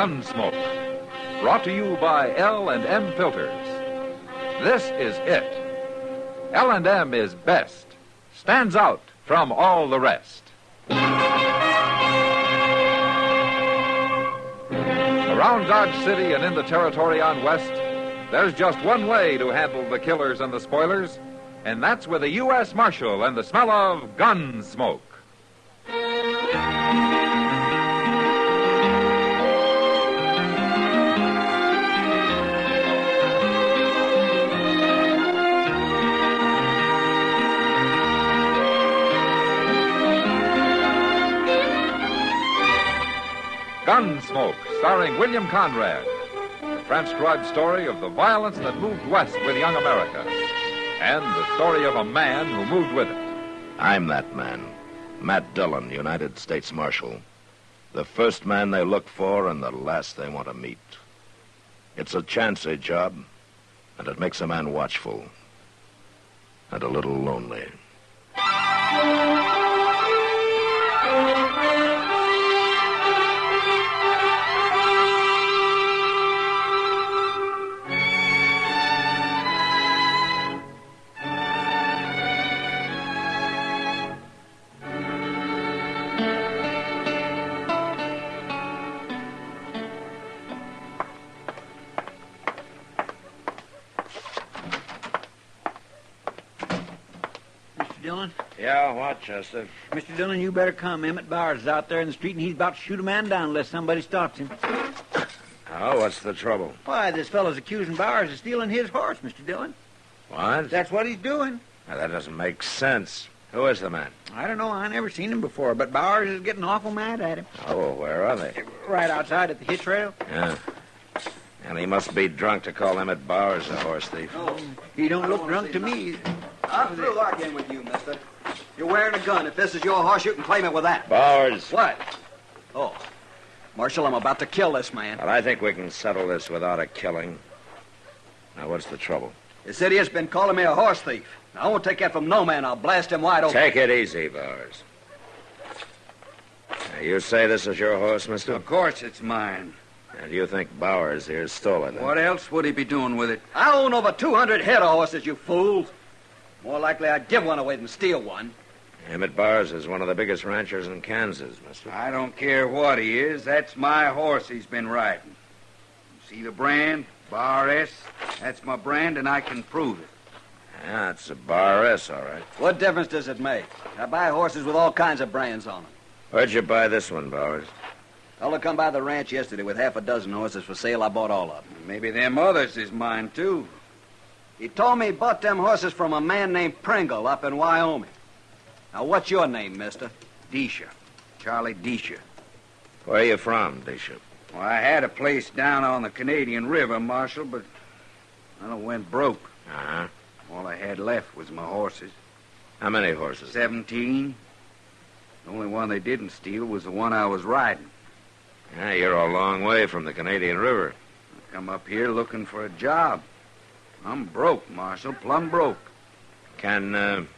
Gunsmoke. Brought to you by L&M Filters. This is it. L&M is best. Stands out from all the rest. Around Dodge City and in the territory on West, there's just one way to handle the killers and the spoilers, and that's with a U.S. Marshal and the smell of Gunsmoke. Gunsmoke, starring William Conrad. The transcribed story of the violence that moved west with young America. And the story of a man who moved with it. I'm that man. Matt Dillon, United States Marshal. The first man they look for and the last they want to meet. It's a chancy job, and it makes a man watchful. And a little lonely. Dillon? Yeah, what, Chester? Mr. Dillon, you better come. Emmett Bowers is out there in the street, and he's about to shoot a man down unless somebody stops him. Oh, what's the trouble? Why, this fellow's accusing Bowers of stealing his horse, Mr. Dillon. What? That's what he's doing. Now, that doesn't make sense. Who is the man? I don't know. I never seen him before, but Bowers is getting awful mad at him. Oh, where are they? Right outside at the hitch rail. Yeah. And he must be drunk to call Emmett Bowers a horse thief. Oh, he don't look drunk to me. I'm through arguing with you, mister. You're wearing a gun. If this is your horse, you can claim it with that. Bowers. What? Oh. Marshal, I'm about to kill this man. Well, I think we can settle this without a killing. Now, what's the trouble? The city has been calling me a horse thief. Now, I won't take that from no man. I'll blast him wide open. Take it easy, Bowers. Now, you say this is your horse, mister? Of course it's mine. And you think Bowers here stole it? Huh? What else would he be doing with it? I own over 200 head of horses, you fools. More likely I'd give one away than steal one. Emmett Bowers is one of the biggest ranchers in Kansas, mister. I don't care what he is. That's my horse he's been riding. See the brand? Bar S. That's my brand, and I can prove it. Yeah, it's a Bar S, all right. What difference does it make? I buy horses with all kinds of brands on them. Where'd you buy this one, Bowers? Fella come by the ranch yesterday with half a dozen horses for sale. I bought all of them. Maybe them others is mine, too. He told me he bought them horses from a man named Pringle up in Wyoming. Now, what's your name, mister? Disha. Charlie Disha. Where are you from, Disha? Well, I had a place down on the Canadian River, Marshal, but I went broke. Uh-huh. All I had left was my horses. How many horses? 17. The only one they didn't steal was the one I was riding. Yeah, you're a long way from the Canadian River. I come up here looking for a job. I'm broke, Marshal, plumb broke. Can,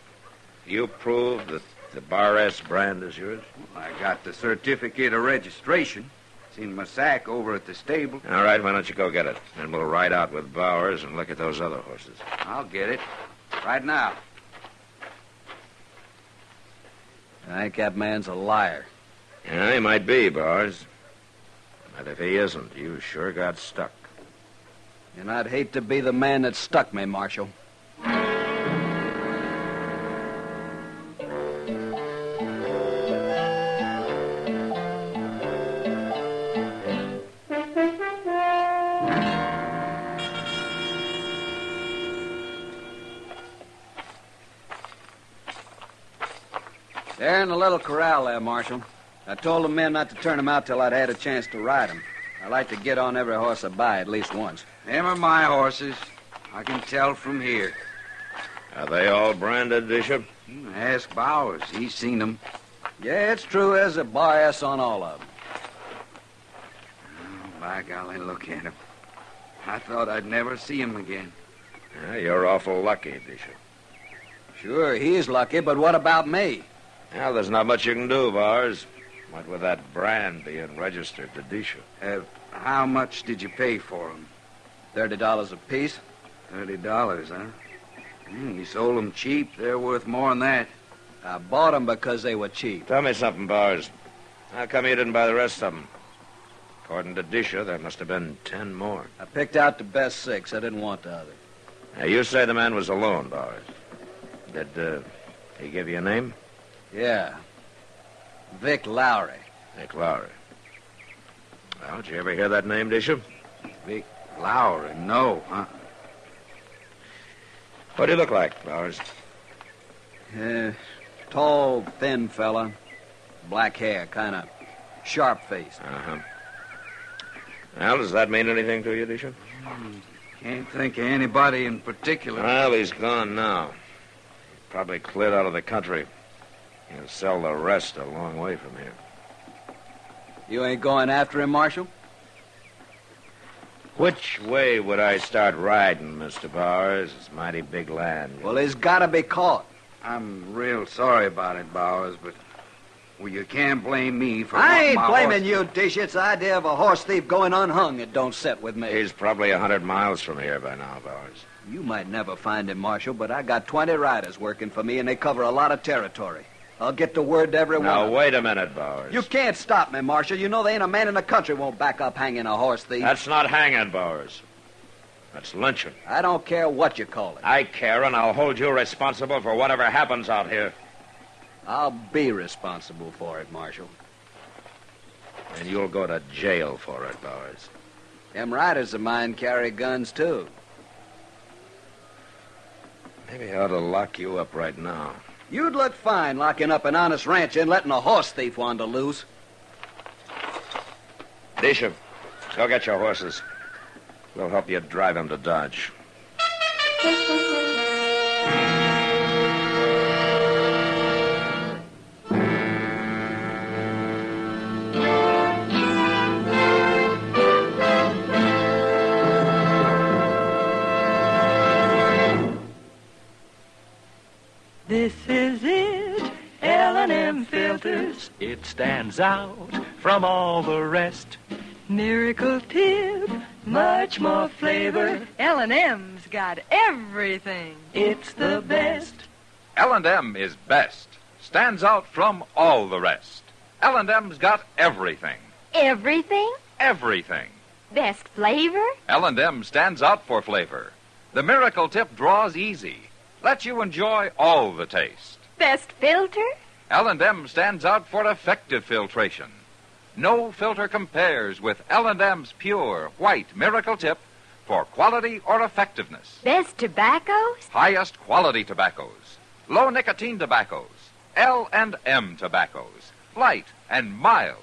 you prove that the Bar S brand is yours? I got the certificate of registration. It's in my sack over at the stable. All right, why don't you go get it? And we'll ride out with Bowers and look at those other horses. I'll get it. Right now. I think that man's a liar. Yeah, he might be, Bowers. But if he isn't, you sure got stuck. And I'd hate to be the man that stuck me, Marshal. They're in the little corral there, Marshal. I told the men not to turn them out till I'd had a chance to ride them. I like to get on every horse I buy at least once. Them are my horses. I can tell from here. Are they all branded, Bishop? Ask Bowers. He's seen them. Yeah, it's true. There's a Bar S on all of them. Oh, by golly, look at him. I thought I'd never see him again. Yeah, you're awful lucky, Bishop. Sure, he's lucky, but what about me? Well, there's not much you can do, Bowers. What with that brand being registered to Disha. How much did you pay for them? $30 apiece. $30, huh? You sold them cheap. They're worth more than that. I bought them because they were cheap. Tell me something, Bowers. How come you didn't buy the rest of them? According to Disha, there must have been 10 more. I picked out the best 6. I didn't want the other. Now, you say the man was alone, Bowers. Did he give you a name? Yeah. Vic Lowry. Nick Lowry. Well, did you ever hear that name, Disha? Vic Lowry? No, huh? What do you look like, Bowers? Tall, thin fella. Black hair, kind of sharp-faced. Uh-huh. Well, does that mean anything to you, Disha? Can't think of anybody in particular. Well, he's gone now. Probably cleared out of the country. He'll sell the rest a long way from here. You ain't going after him, Marshal? Which way would I start riding, Mr. Bowers? It's mighty big land. Well, he's got to be caught. I'm real sorry about it, Bowers, but you can't blame me for I wanting ain't my blaming horse. you, Dish. It's the idea of a horse thief going unhung. It don't set with me. He's probably 100 miles from here by now, Bowers. You might never find him, Marshal, but I got 20 riders working for me, and they cover a lot of territory. I'll get the word to everyone. Now, wait a minute, Bowers. You can't stop me, Marshal. You know there ain't a man in the country won't back up hanging a horse thief. That's not hanging, Bowers. That's lynching. I don't care what you call it. I care, and I'll hold you responsible for whatever happens out here. I'll be responsible for it, Marshal. And you'll go to jail for it, Bowers. Them riders of mine carry guns, too. Maybe I ought to lock you up right now. You'd look fine locking up an honest rancher and letting a horse thief wander loose. Disha, go get your horses. We'll help you drive them to Dodge. This is it, L&M filters. It stands out from all the rest. Miracle tip, much more flavor. L&M's got everything. It's the best. L&M is best. Stands out from all the rest. L&M's got everything. Everything? Everything. Best flavor? L&M stands out for flavor. The Miracle Tip draws easy. Lets you enjoy all the taste. Best filter? L&M stands out for effective filtration. No filter compares with L&M's pure, white Miracle Tip for quality or effectiveness. Best tobaccos? Highest quality tobaccos. Low nicotine tobaccos. L&M tobaccos. Light and mild.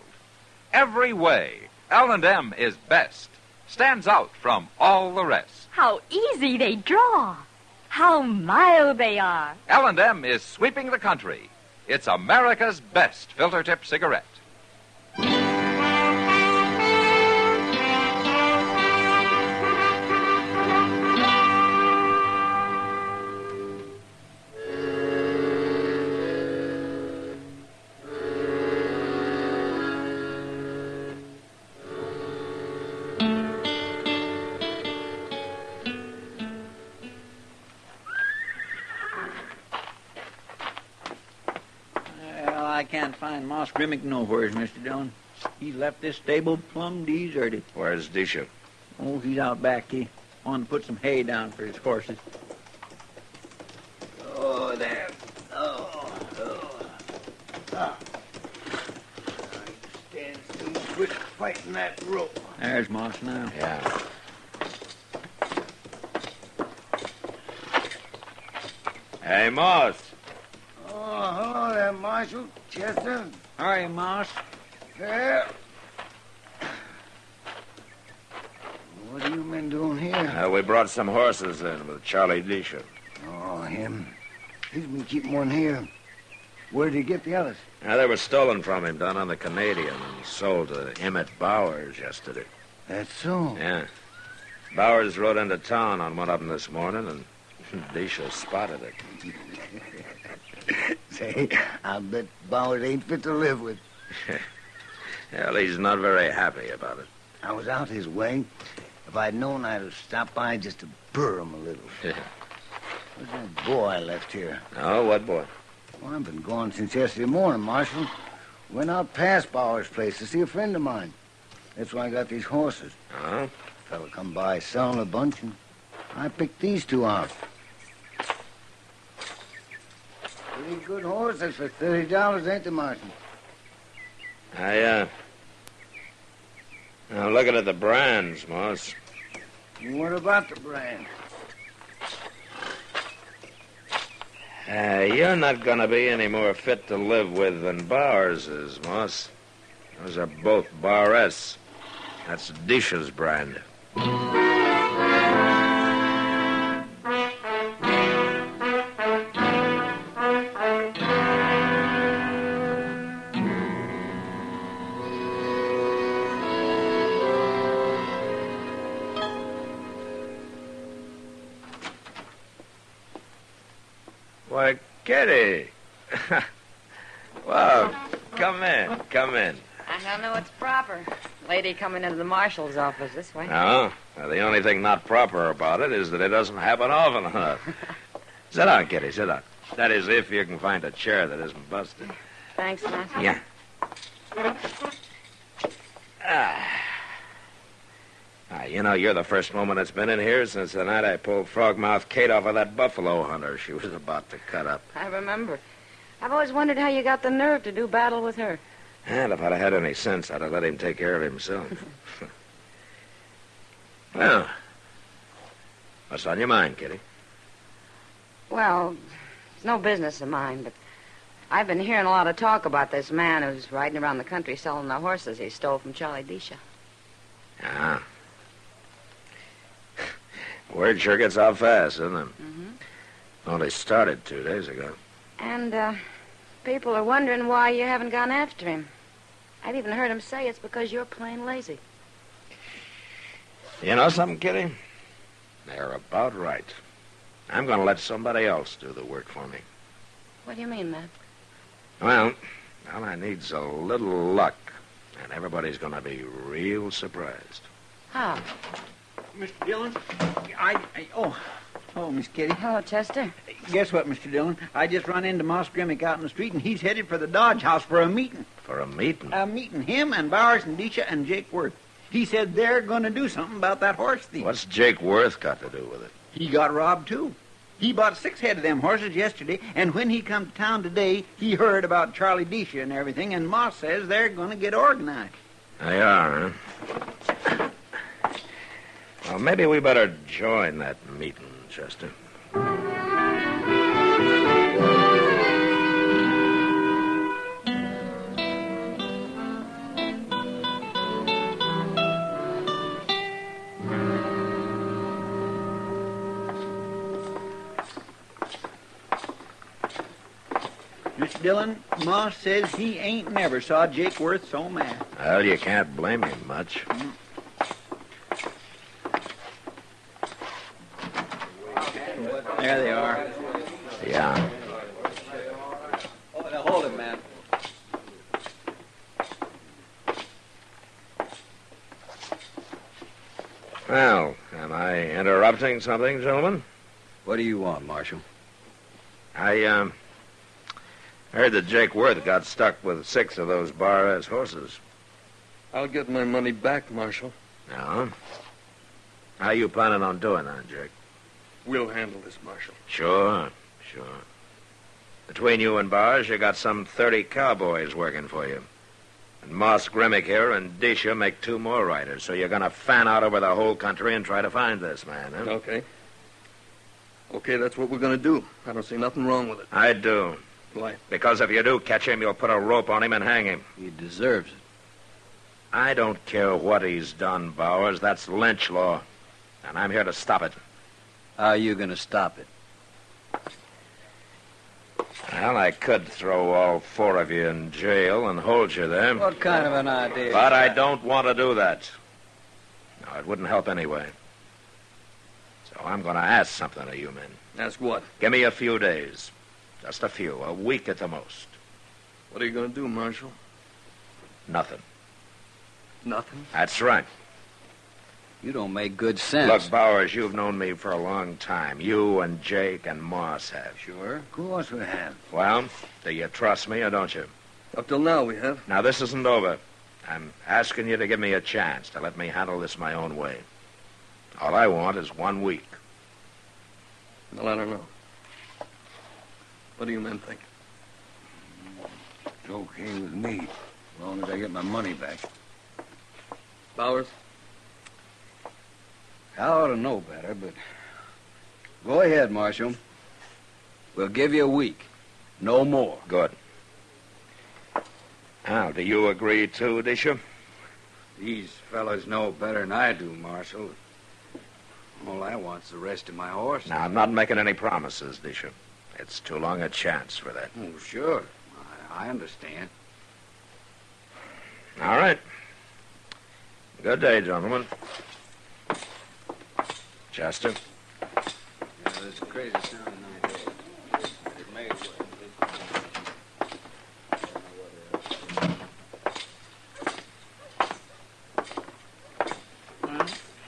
Every way, L&M is best. Stands out from all the rest. How easy they draw. How mild they are. L&M is sweeping the country. It's America's best filter tip cigarette. Well, I can't find Moss Grimmick nowheres, Mr. Dillon. He's left this stable plumb deserted. Where's Disha? Oh, he's out back. He wanted to put some hay down for his horses. Oh, there. I stand too quick fighting that rope. There's Moss now. Yeah. Hey, Moss. Oh, hello there, Marshal. Chester. All right, Moss. Here. What have you been doing here? We brought some horses in with Charlie Disha. Oh, him. He's been keeping one here. Where did he get the others? They were stolen from him down on the Canadian and sold to Emmett Bowers yesterday. That's so. Yeah. Bowers rode into town on one of them this morning, and Disha spotted it. Say, I bet Bowers ain't fit to live with. Well, he's not very happy about it. I was out his way. If I'd known, I'd have stopped by just to burr him a little. Where's that boy I left here? Oh, what boy? Well, I've been gone since yesterday morning, Marshal. Went out past Bauer's place to see a friend of mine. That's why I got these horses. Oh? Fella come by selling a bunch, and I picked these two out. Pretty good horses for $30, ain't they, Marshal? Now, looking at the brands, Moss. What about the brand? You're not going to be any more fit to live with than Bowers is, Moss. Those are both Bar S. That's Disha's brand. Why, Kitty. Well, come in. I don't know what's proper. Lady coming into the marshal's office this way. No? Well, the only thing not proper about it is that it doesn't happen often enough. Sit down, Kitty, sit down. That is, if you can find a chair that isn't busted. Thanks, Master. Yeah. You know, you're the first woman that's been in here since the night I pulled Frogmouth Kate off of that buffalo hunter she was about to cut up. I remember. I've always wondered how you got the nerve to do battle with her. And if I'd have had any sense, I'd have let him take care of himself. Well, what's on your mind, Kitty? Well, it's no business of mine, but I've been hearing a lot of talk about this man who's riding around the country selling the horses he stole from Charlie Disha. Ah. Word sure gets out fast, doesn't it? Mm-hmm. Only started 2 days ago. And people are wondering why you haven't gone after him. I've even heard him say it's because you're plain lazy. You know something, Kitty? They're about right. I'm going to let somebody else do the work for me. What do you mean, Matt? Well, all I need's a little luck, and everybody's going to be real surprised. How? Mr. Dillon, Oh, Miss Kitty. Hello, Chester. Guess what, Mr. Dillon? I just run into Moss Grimmick out in the street, and he's headed for the Dodge House for a meeting. For a meeting? A meeting. Him and Bowers and Disha and Jake Worth. He said they're going to do something about that horse thief. What's Jake Worth got to do with it? He got robbed, too. He bought 6 head of them horses yesterday, and when he come to town today, he heard about Charlie Disha and everything, and Moss says they're going to get organized. They are, huh? Well, maybe we better join that meeting, Chester. Mr. Dillon, Moss says he ain't never saw Jake Worth so mad. Well, you can't blame him much. There they are. Yeah. Oh, now hold it, man. Well, am I interrupting something, gentlemen? What do you want, Marshal? I heard that Jake Worth got stuck with 6 of those Bar-S horses. I'll get my money back, Marshal. No? How you planning on doing that, Jake? We'll handle this, Marshal. Sure. Between you and Bars, you got some 30 cowboys working for you. And Moss Grimmick here and Disha make 2 more riders, so you're going to fan out over the whole country and try to find this man, huh? Okay. Okay, that's what we're going to do. I don't see nothing wrong with it. I do. Why? Because if you do catch him, you'll put a rope on him and hang him. He deserves it. I don't care what he's done, Bowers. That's lynch law. And I'm here to stop it. How are you going to stop it? Well, I could throw all 4 of you in jail and hold you there. What kind of an idea? But I don't want to do that. No, it wouldn't help anyway. So I'm going to ask something of you men. Ask what? Give me a few days. Just a few. A week at the most. What are you going to do, Marshal? Nothing. Nothing? That's right. You don't make good sense. Look, Bowers, you've known me for a long time. You and Jake and Moss have. Sure. Of course we have. Well, do you trust me or don't you? Up till now, we have. Now, this isn't over. I'm asking you to give me a chance to let me handle this my own way. All I want is 1 week. Well, I don't know. What do you men think? It's okay with me, as long as I get my money back. Bowers? I ought to know better, but go ahead, Marshal. We'll give you a week. No more. Good. Now, do you agree, too, Disha? These fellas know better than I do, Marshal. All I want's the rest of my horse. Now, I'm not making any promises, Disha. It's too long a chance for that. Oh, sure. I understand. All right. Good day, gentlemen. Chester? Yeah, that's a crazy sounding idea. It may work.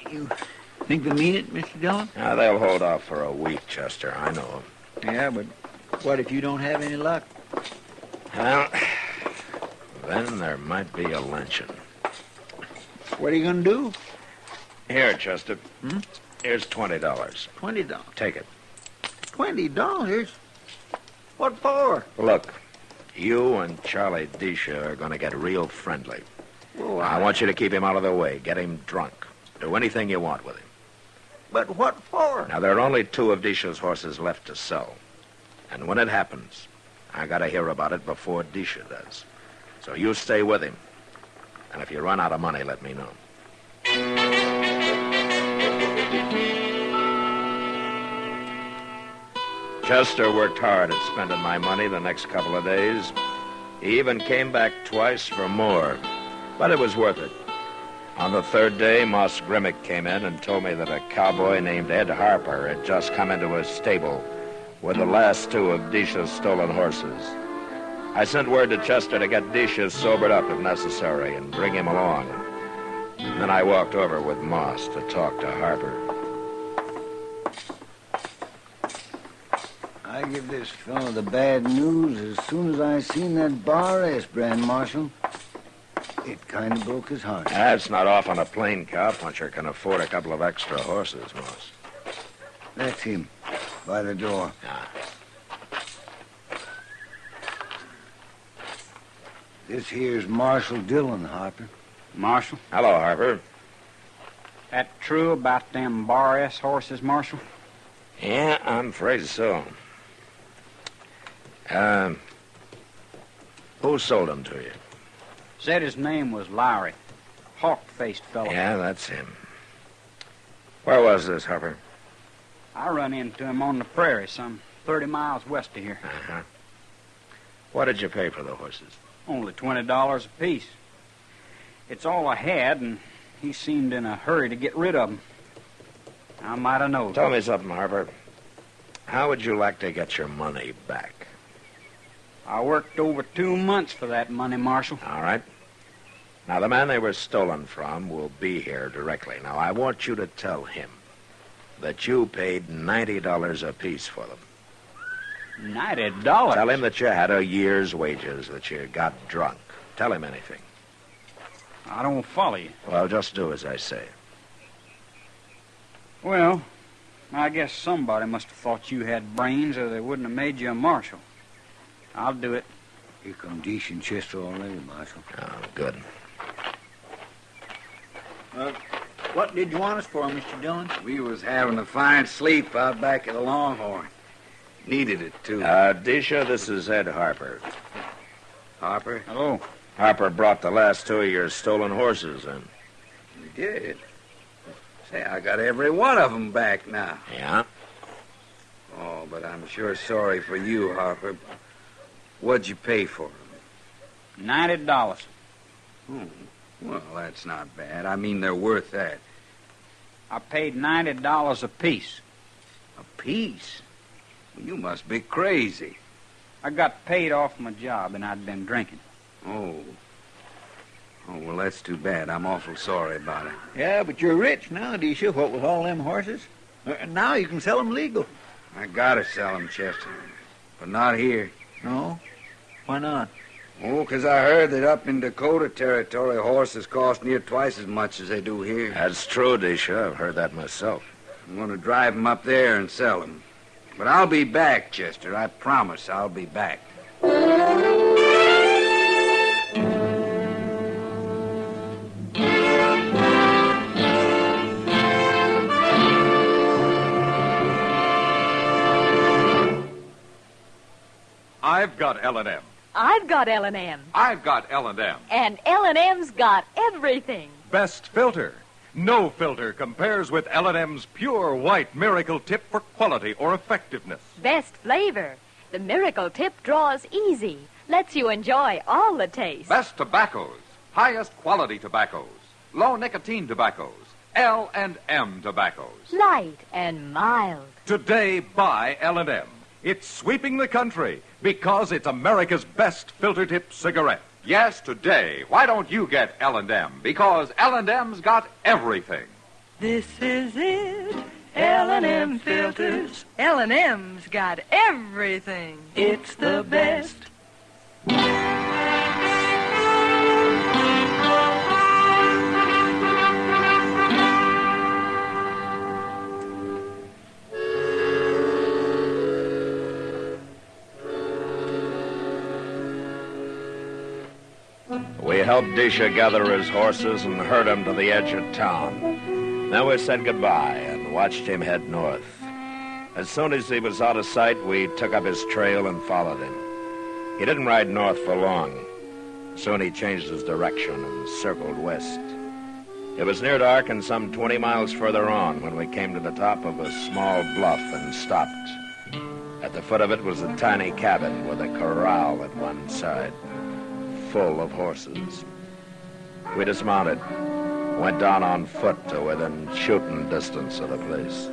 You think they mean it, Mr. Dillon? Now, they'll hold off for a week, Chester. I know. Yeah, but what if you don't have any luck? Well, then there might be a luncheon. What are you going to do? Here, Chester. Here's $20. $20. Take it. $20? What for? Look, you and Charlie Disha are going to get real friendly. Oh, I want you to keep him out of the way. Get him drunk. Do anything you want with him. But what for? Now, there are only 2 of Disha's horses left to sell. And when it happens, I got to hear about it before Disha does. So you stay with him. And if you run out of money, let me know. Chester worked hard at spending my money the next couple of days. He even came back twice for more. But it was worth it. On the 3rd day, Moss Grimmick came in and told me that a cowboy named Ed Harper had just come into his stable with the last 2 of Disha's stolen horses. I sent word to Chester to get Disha sobered up if necessary and bring him along. Then I walked over with Moss to talk to Harper. I give this fellow the bad news as soon as I seen that bar S brand, Marshal. It kind of broke his heart. That's not often a plain cowpuncher can afford a couple of extra horses, Moss. That's him, by the door. This here's Marshal Dillon, Harper. Marshal, Hello, Harper. that true about them Bar S horses, Marshal? Yeah, I'm afraid so. Who sold them to you? Said his name was Lowry. Hawk-faced fellow. Yeah, that's him. Where was this, Harper? I run into him on the prairie, some 30 miles west of here. Uh-huh. What did you pay for the horses? Only $20 apiece. It's all I had, and he seemed in a hurry to get rid of them. I might have known. Tell me something, Harper. How would you like to get your money back? I worked over 2 months for that money, Marshal. All right. Now, the man they were stolen from will be here directly. Now, I want you to tell him that you paid $90 apiece for them. $90? Tell him that you had a year's wages, that you got drunk. Tell him anything. I don't follow you. Well, just do as I say. Well, I guess somebody must have thought you had brains or they wouldn't have made you a marshal. I'll do it. Here come Deesh and Chester already, Marshal. Oh, good. What did you want us for, Mr. Dillon? We was having a fine sleep out back at the Longhorn. Needed it, too. Disha, this is Ed Harper. Harper? Hello. Harper brought the last 2 of your stolen horses in. We did. Say, I got every one of them back now. Yeah? Oh, but I'm sure sorry for you, Harper. What'd you pay for them? $90. Oh, well, that's not bad. I mean, they're worth that. I paid $90 apiece. A piece? Well, you must be crazy. I got paid off my job, and I'd been drinking. Oh. Oh, well, that's too bad. I'm awful sorry about it. Yeah, but you're rich now, Disha, what with all them horses. Now you can sell them legal. I gotta sell 'em, Chester. But not here. No? Why not? Oh, 'cause I heard that up in Dakota Territory, horses cost near twice as much as they do here. That's true, Disha. I've heard that myself. I'm going to drive 'em up there and sell 'em. But I'll be back, Chester. I promise I'll be back. I've got L&M. I've got L&M. I've got L&M. And L&M's got everything. Best filter. No filter compares with L&M's pure white miracle tip for quality or effectiveness. Best flavor. The miracle tip draws easy. Lets you enjoy all the taste. Best tobaccos. Highest quality tobaccos. Low nicotine tobaccos. L&M tobaccos. Light and mild. Today, buy L&M. It's sweeping the country because it's America's best filter tip cigarette. Yes, today. Why don't you get L&M? Because L&M's got everything. This is it. L&M filters. L&M's got everything. It's the best. We helped Disha gather his horses and herd him to the edge of town. Then we said goodbye and watched him head north. As soon as he was out of sight, we took up his trail and followed him. He didn't ride north for long. Soon he changed his direction and circled west. It was near dark and some 20 miles further on when we came to the top of a small bluff and stopped. At the foot of it was a tiny cabin with a corral at one side, full of horses. We dismounted, went down on foot to within shooting distance of the place.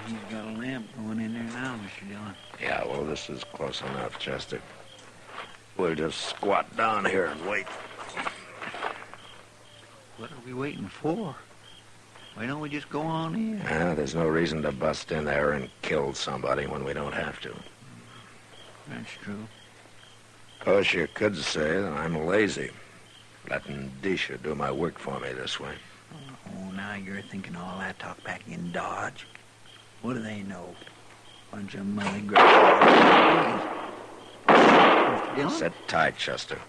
He's got a lamp going in there now, Mr. Dillon. Yeah, well, this is close enough, Chester. We'll just squat down here and wait. What are we waiting for? Why don't we just go on in? There's no reason to bust in there and kill somebody when we don't have to. That's true. Of course, you could say that I'm lazy, letting Disha do my work for me this way. Oh, now you're thinking all that talk back in Dodge. What do they know? Bunch of money grabbers. Mr. Dillon? Sit tight, Chester.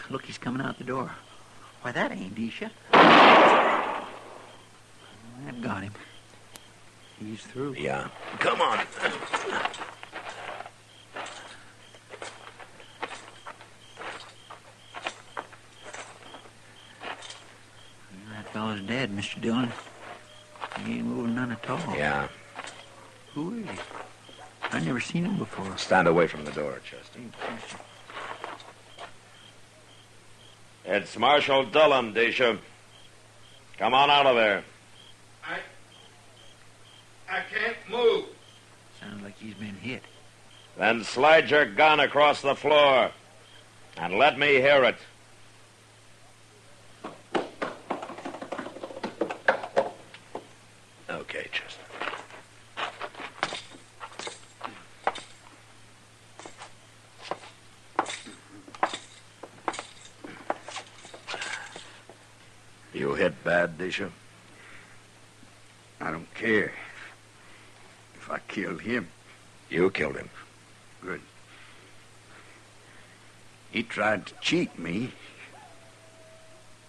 Look, he's coming out the door. Why, that ain't Disha. That got him. He's through. Yeah. Come on. That fellow's dead, Mr. Dillon. He ain't moving none at all. Yeah. Who is he? I never seen him before. Stand away from the door, Chester. It's Marshal Dillon, Disha. Come on out of there. I can't move. Sounds like he's been hit. Then slide your gun across the floor and let me hear it. Okay, Chester. You hit bad, Disha? I don't care. If I killed him. You killed him. Good. He tried to cheat me.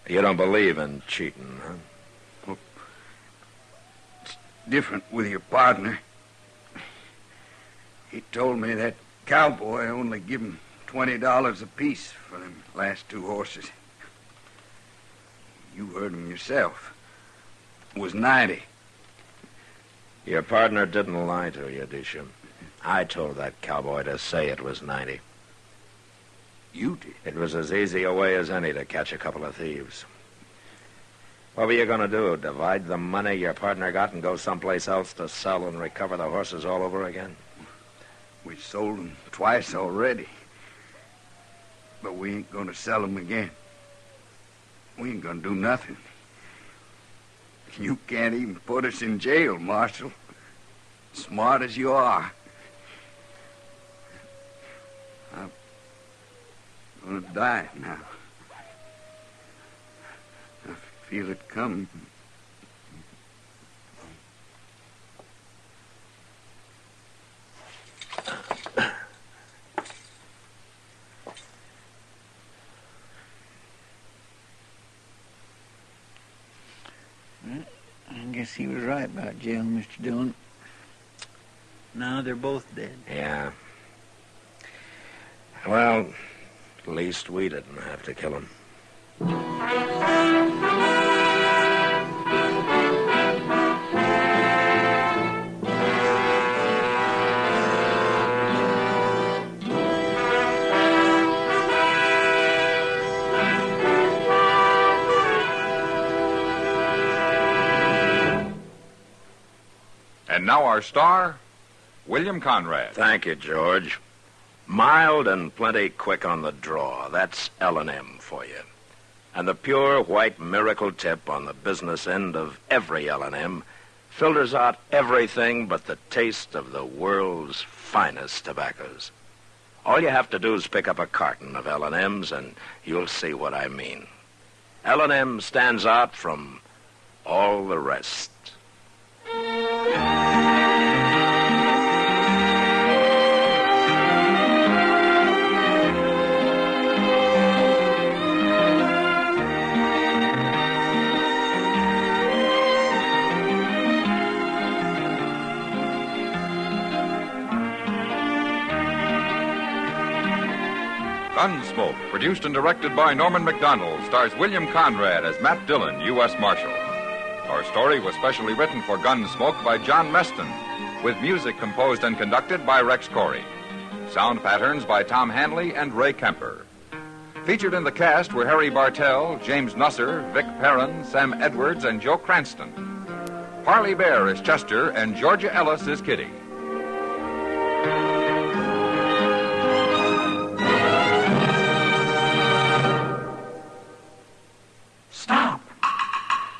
You don't believe in cheating, huh? Well, it's different with your partner. He told me that cowboy only give him $20 apiece for them last two horses. You heard him yourself. It was 90. Your partner didn't lie to you, Disha. I told that cowboy to say it was 90. You did? It was as easy a way as any to catch a couple of thieves. What were you going to do? Divide the money your partner got and go someplace else to sell and recover the horses all over again? We sold them twice already. But we ain't going to sell them again. We ain't going to do nothing. You can't even put us in jail, Marshal. Smart as you are. I'm going to die now. I feel it coming. I guess he was right about jail, Mr. Dillon. Now they're both dead. Yeah. Well, at least we didn't have to kill him. And now our star, William Conrad. Thank you, George. Mild and plenty quick on the draw. That's L&M for you. And the pure white miracle tip on the business end of every L&M filters out everything but the taste of the world's finest tobaccos. All you have to do is pick up a carton of L&Ms and you'll see what I mean. L&M stands out from all the rest. Gunsmoke, produced and directed by Norman Macdonald, stars William Conrad as Matt Dillon, U.S. Marshal. Our story was specially written for Gunsmoke by John Meston, with music composed and conducted by Rex Corey. Sound patterns by Tom Hanley and Ray Kemper. Featured in the cast were Harry Bartell, James Nusser, Vic Perrin, Sam Edwards, and Joe Cranston. Parley Bear is Chester, and Georgia Ellis is Kitty.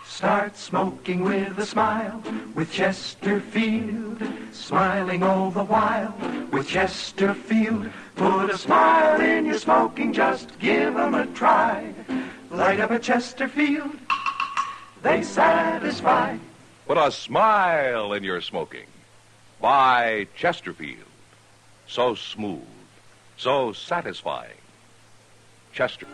Start smoking with a smile, with Chesterfield, smiling all the while, with Chesterfield. Put a smile in your smoking, just give 'em a try. Light up a Chesterfield, they satisfy. Put a smile in your smoking. Buy Chesterfield. So smooth, so satisfying. Chester.